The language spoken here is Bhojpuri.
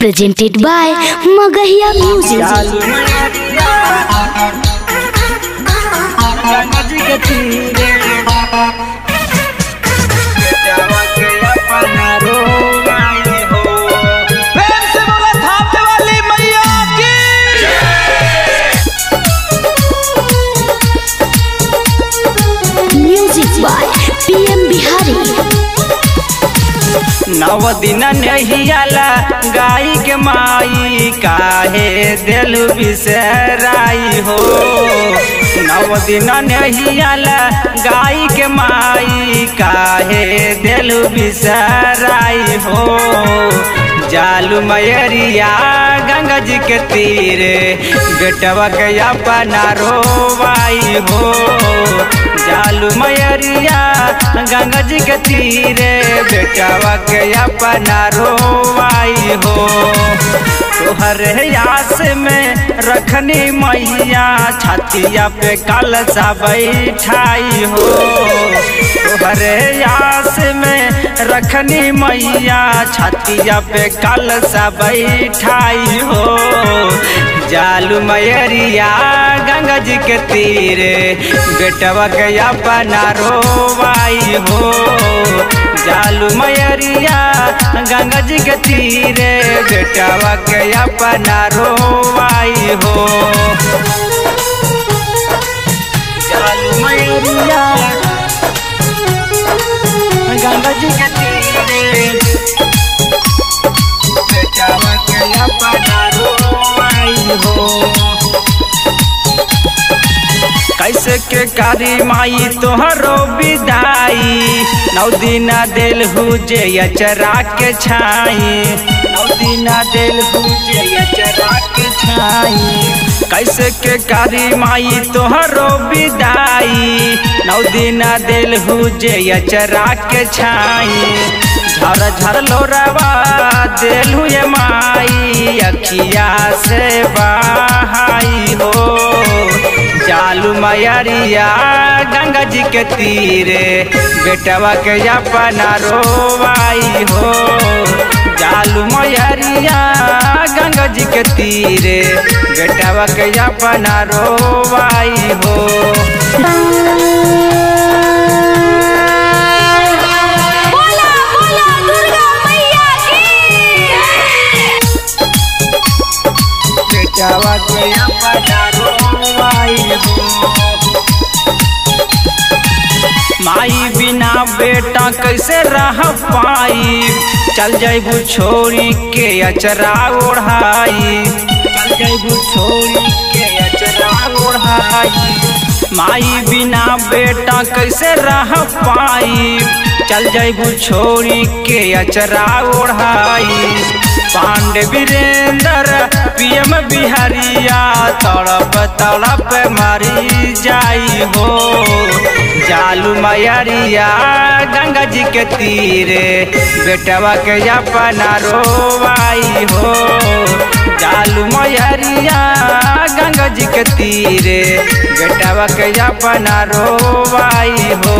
presented by Magahiya Music. Music by PM Bihari. नव दिन नहीं आला गाय के माई काहे दिल बिसराई हो। नव दिन नहीं आला गाय के माई काहे दिल बिसराई हो। जालू मयरिया गंगा जी के तीरे बेटवा के अपना रोवाई हो। जालू मयरिया गंगा जी के तीरे बेटवा के अपना रोवाई हो। तोहर यास में रखनी मैया छतिया पे कलसा बैठाई हो। तोहर यास में रखनी मैया छतिया पे कलसा बैठाई हो। जालू मयरिया गंगा जी के तीरे बेटवा के अपना रोवाई हो। जालू मयरिया गंगा जी के तीरे बेटवा के अपना रोवाई हो। जालू मयरिया गंगा जी के तीरे बेटवा के अपना रोवाई हो। कैसे के कारी माई तोहरो विदाई नौ दिन दिल हुजे अचरा के छाई। नौ दिन दिल हुजे अचरा के छाई। कैसे के कारी माई तोहरो विदाई नौ दिन दिल हुजे अचरा के छाई। झर झर लोरवा दिल हुए माई अखिया से बहाई हो। जालू मयरिया गंगा जी के तीरे बेटवा के अपना रोवाई हो। जालू मयरिया गंगा जी के तीरे बेटवा के अपना रोवाई हो। बेटवा के अपना रोवाई हो। माई बिना बेटा कैसे रह पाई चल जाइबू छोड़ी के अचरा ओढ़ाई। चल जाइबू छोड़ी के अचरा ओढ़ाई। माई बिना बेटा कैसे रह पाई चल जाइबू छोड़ी के अचरा ओढ़ाई। पांडे वीरेंद्र PM बिहारिया तड़प तड़प मरी जाई हो। जालू मयरिया गंगा जी के तीरे बेटवा के अपना रोवाई हो। जालू मयरिया गंगा जी के तीरे बेटवा के अपना रोवाई हो।